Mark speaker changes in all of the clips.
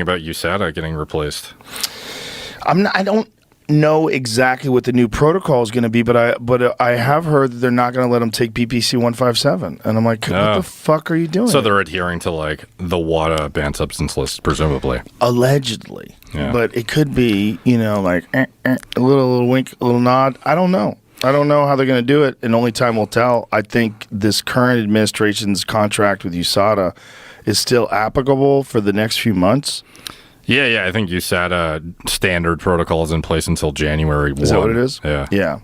Speaker 1: about USADA getting replaced?
Speaker 2: I don't know exactly what the new protocol is going to be, but I have heard that they're not going to let them take BPC 157, and I'm like, what the fuck are you doing?
Speaker 1: So they're adhering to like the WADA banned substance list, presumably.
Speaker 2: Allegedly,
Speaker 1: yeah.
Speaker 2: But it could be, like a little wink, a little nod. I don't know. I don't know how they're going to do it, and only time will tell. I think this current administration's contract with USADA is still applicable for the next few months.
Speaker 1: Yeah. I think USADA standard protocol is in place until January 1.
Speaker 2: Is that what it is?
Speaker 1: Yeah.
Speaker 2: Yeah.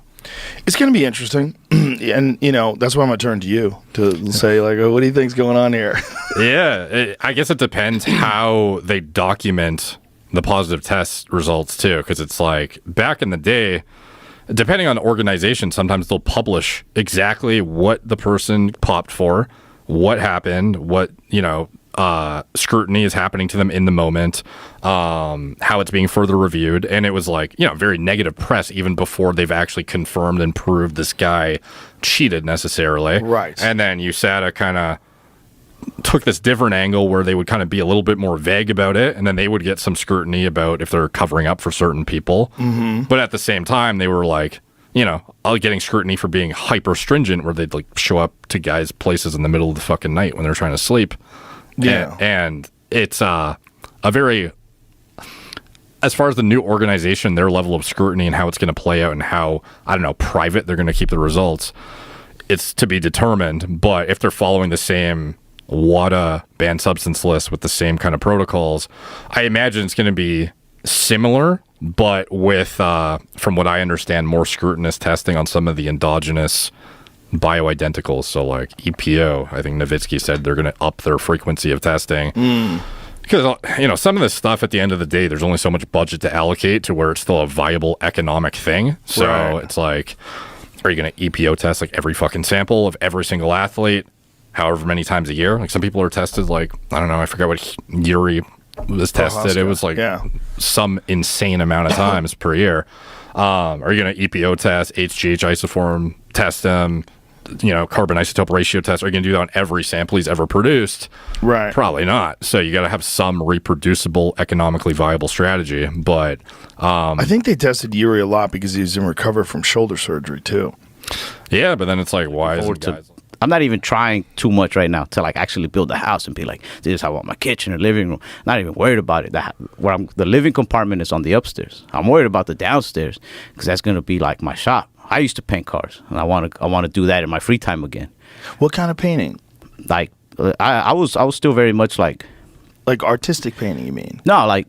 Speaker 2: It's going to be interesting. And, that's why I'm going to turn to you to say, like, what do you think's going on here?
Speaker 1: I guess it depends how they document the positive test results, too, because it's like back in the day, depending on the organization, sometimes they'll publish exactly what the person popped for, what happened, what, scrutiny is happening to them in the moment, how it's being further reviewed. And it was like, very negative press even before they've actually confirmed and proved this guy cheated necessarily.
Speaker 2: Right.
Speaker 1: And then USADA kind of took this different angle where they would kind of be a little bit more vague about it. And then they would get some scrutiny about if they're covering up for certain people. Mm-hmm. But at the same time, they were like, getting scrutiny for being hyper stringent, where they'd like show up to guys' places in the middle of the fucking night when they're trying to sleep.
Speaker 2: Yeah.
Speaker 1: And it's a very, as far as the new organization, their level of scrutiny and how it's going to play out and how, private they're going to keep the results, it's to be determined. But if they're following the same WADA banned substance list with the same kind of protocols, I imagine it's going to be similar, but with, from what I understand, more scrutinous testing on some of the endogenous bioidenticals. So like EPO, I think Nowitzki said they're going to up their frequency of testing. Because, some of this stuff at the end of the day, there's only so much budget to allocate to where it's still a viable economic thing. So It's like, are you going to EPO test like every fucking sample of every single athlete, however many times a year? Like some people are tested like, I don't know, I forgot what Yuri was tested. It was like some insane amount of times per year. Are you going to EPO test, HGH isoform test them, carbon isotope ratio test? Are you going to do that on every sample he's ever produced?
Speaker 2: Right.
Speaker 1: Probably not. So you got to have some reproducible, economically viable strategy. But
Speaker 2: I think they tested Yuri a lot because he was in recovery from shoulder surgery too.
Speaker 1: Yeah, but then it's like, why is guys...
Speaker 3: I'm not even trying too much right now to like actually build a house and be like, this is how I want my kitchen or living room. Not even worried about it. The living compartment is on the upstairs. I'm worried about the downstairs because that's going to be like my shop. I used to paint cars, and I want to do that in my free time again.
Speaker 2: What kind of painting?
Speaker 3: Like I was still very much like
Speaker 2: artistic painting. You mean?
Speaker 3: No, like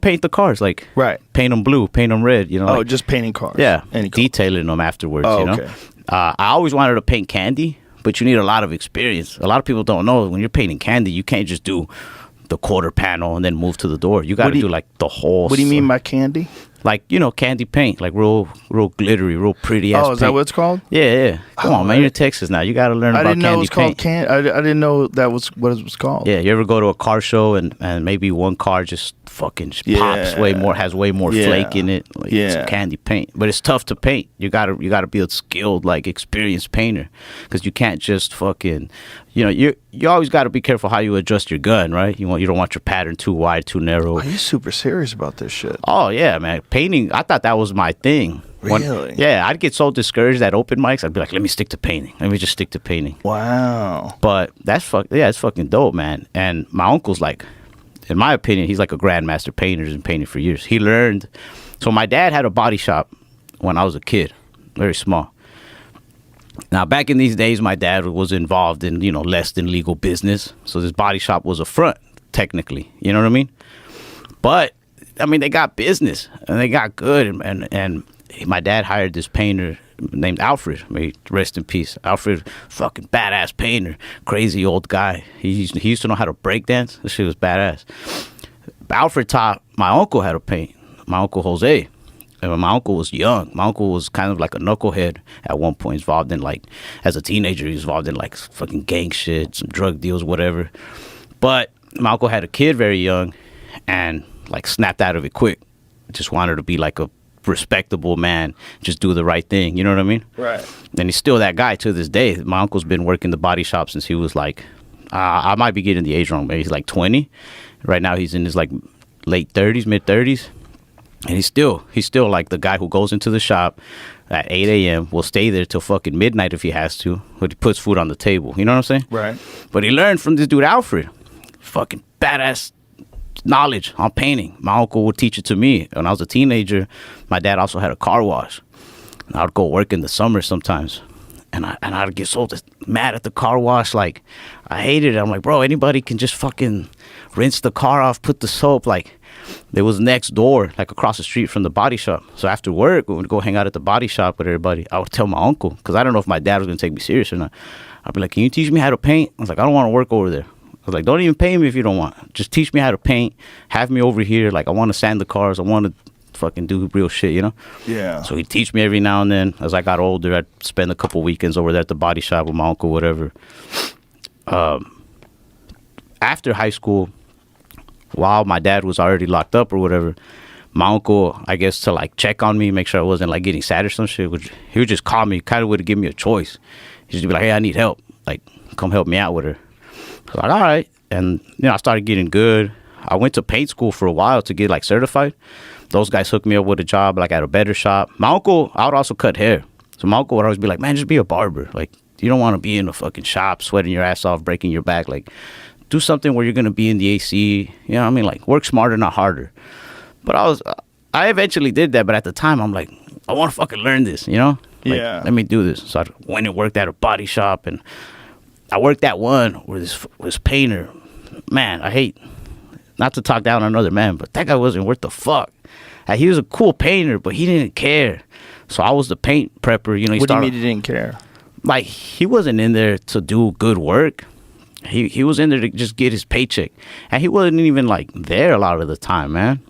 Speaker 3: paint the cars, like paint them blue, paint them red.
Speaker 2: Like, just painting cars.
Speaker 3: Yeah, detailing them afterwards. Okay. I always wanted to paint candy. But you need a lot of experience. A lot of people don't know when you're painting candy, you can't just do the quarter panel and then move to the door. You got to do like the whole.
Speaker 2: What do you mean by candy?
Speaker 3: Like, candy paint, like real glittery, real pretty ass.
Speaker 2: Oh, is that what it's called?
Speaker 3: Yeah. Come on, man. You're in Texas now. You got to learn about candy paint. I didn't know it was called candy.
Speaker 2: I didn't know that was what it was called.
Speaker 3: Yeah. You ever go to a car show and maybe one car just fucking pops way more, has way more flake in it. Like it's candy paint. But it's tough to paint. You gotta be a skilled, like experienced painter, because you can't just fucking, you always got to be careful how you adjust your gun, right? You don't want your pattern too wide, too narrow.
Speaker 2: Are you super serious about this shit?
Speaker 3: Oh yeah, man. Painting, I thought that was my thing.
Speaker 2: Really?
Speaker 3: I'd get so discouraged at open mics. I'd be like, let me stick to painting. Let me just stick to painting.
Speaker 2: Wow.
Speaker 3: But it's fucking dope, man. And my uncle's like, in my opinion, he's like a grandmaster painter. He's been painting for years. He learned. So my dad had a body shop when I was a kid, very small. Now, back in these days, my dad was involved in, less than legal business. So this body shop was a front, technically. You know what I mean? But, they got business and they got good. And my dad hired this painter named Alfred. May rest in peace. Alfred, fucking badass painter, crazy old guy. He used to know how to break dance. This shit was badass. Alfred taught my uncle how to paint. My uncle Jose. And when my uncle was young, my uncle was kind of like a knucklehead at one point. He's involved in as a teenager, he was involved in fucking gang shit, some drug deals, whatever. But my uncle had a kid very young and snapped out of it quick. Just wanted to be like a respectable man, just do the right thing. You know what I mean?
Speaker 2: Right.
Speaker 3: And he's still that guy to this day. My uncle's been working the body shop since he was I might be getting the age wrong, maybe he's 20. Right now he's in his late 30s, mid 30s, and he's still like the guy who goes into the shop at 8 a.m. will stay there till fucking midnight if he has to, but he puts food on the table. You know what I'm saying?
Speaker 2: Right.
Speaker 3: But he learned from this dude Alfred, fucking badass knowledge on painting. My uncle would teach it to me when I was a teenager. My dad also had a car wash, and I would go work in the summer sometimes. And I'd get so mad at the car wash. Like, I hated it. I'm like, bro, anybody can just fucking rinse the car off, put the soap. Like, it was next door, like across the street from the body shop. So after work, we would go hang out at the body shop with everybody. I would tell my uncle, because I don't know if my dad was going to take me serious or not. I'd be like, can you teach me how to paint? I was like, I don't want to work over there. I was like, don't even pay me if you don't want. Just teach me how to paint. Have me over here. Like, I want to sand the cars. I want to fucking do real shit, you know?
Speaker 2: Yeah.
Speaker 3: So he'd teach me every now and then. As I got older, I'd spend a couple weekends over there at the body shop with my uncle, whatever. After high school, while my dad was already locked up or whatever, my uncle, I guess, to like check on me, make sure I wasn't like getting sad or some shit, he would just call me, kind of would give me a choice. He'd just be like, hey, I need help. Like, come help me out with her. I was like, all right. And, you know, I started getting good. I went to paint school for a while to get like certified. Those guys hooked me up with a job like at a better shop. My uncle, I would also cut hair. So my uncle would always be like, man, just be a barber. Like, you don't want to be in a fucking shop, sweating your ass off, breaking your back. Like, do something where you're going to be in the AC. You know what I mean? Like, work smarter, not harder. But I eventually did that. But at the time, I'm like, I want to fucking learn this, you know? Like,
Speaker 2: Yeah.
Speaker 3: let me do this. So I went and worked at a body shop. And I worked at one where this painter, man, I hate, not to talk down on another man, but that guy wasn't worth the fuck. He was a cool painter, but he didn't care. So I was the paint prepper. You know,
Speaker 2: What do you mean he didn't care?
Speaker 3: Like, he wasn't in there to do good work. He was in there to just get his paycheck. And he wasn't even, like, there a lot of the time, man.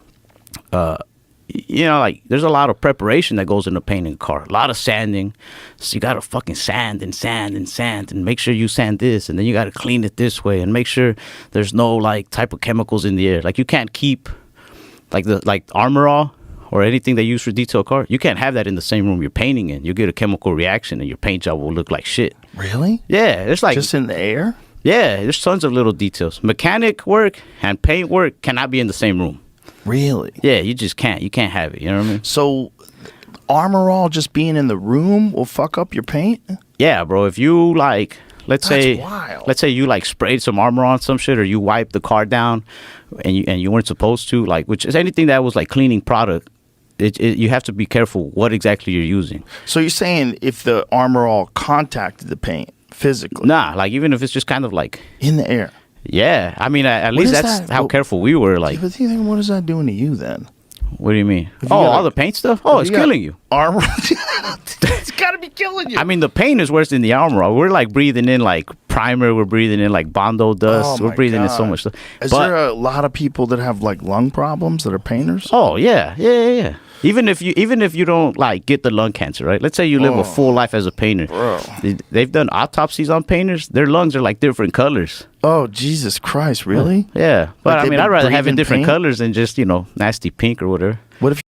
Speaker 3: You know, like, there's a lot of preparation that goes into painting a car. A lot of sanding. So you got to fucking sand and sand and sand and make sure you sand this. And then you got to clean it this way and make sure there's no, like, type of chemicals in the air. Like, you can't keep... Like Armor All or anything they use for detail car, you can't have that in the same room you're painting in. You get a chemical reaction and your paint job will look like shit.
Speaker 2: Really?
Speaker 3: Yeah, it's like
Speaker 2: Just in the air?
Speaker 3: yeah, there's tons of little details. Mechanic work and paint work cannot be in the same room.
Speaker 2: Really?
Speaker 3: Yeah, you just can't. You can't have it. You know what I mean?
Speaker 2: So, Armor All just being in the room will fuck up your paint?
Speaker 3: Yeah, bro. If you like, let's
Speaker 2: That's wild.
Speaker 3: say you like sprayed some armor on some shit, or you wiped the car down, and you weren't supposed to, like, which is anything that was like cleaning product. You have to be careful what exactly you're using.
Speaker 2: So you're saying if the Armor All contacted the paint physically
Speaker 3: Nah, like even if it's just kind of like,
Speaker 2: in the air?
Speaker 3: yeah. I mean, at least
Speaker 2: is
Speaker 3: that's
Speaker 2: that?
Speaker 3: how careful we were. Like,
Speaker 2: Yeah, but you think, what is that doing to you then?
Speaker 3: what do you mean?
Speaker 2: you
Speaker 3: Oh,
Speaker 2: got
Speaker 3: all
Speaker 2: a-
Speaker 3: the paint stuff? Oh,
Speaker 2: If
Speaker 3: it's
Speaker 2: you got
Speaker 3: killing you.
Speaker 2: Armor. It's got to be killing you.
Speaker 3: I mean, the paint is worse than the armor. We're like breathing in like primer. We're breathing in like Bondo dust.
Speaker 2: Oh,
Speaker 3: We're
Speaker 2: my
Speaker 3: breathing in so
Speaker 2: God.
Speaker 3: much stuff.
Speaker 2: Is
Speaker 3: But
Speaker 2: there a lot of people that have like lung problems that are painters?
Speaker 3: oh yeah. Even if you don't like get the lung cancer, right? Let's say you live a full life as a painter.
Speaker 2: Bro.
Speaker 3: They've done autopsies on painters. Their lungs are like different colors.
Speaker 2: Oh, Jesus Christ, really?
Speaker 3: Yeah, but
Speaker 2: Like
Speaker 3: I
Speaker 2: they've
Speaker 3: mean,
Speaker 2: been
Speaker 3: I'd rather have it
Speaker 2: breathing
Speaker 3: different
Speaker 2: paint?
Speaker 3: colors than just nasty pink or whatever.
Speaker 2: What if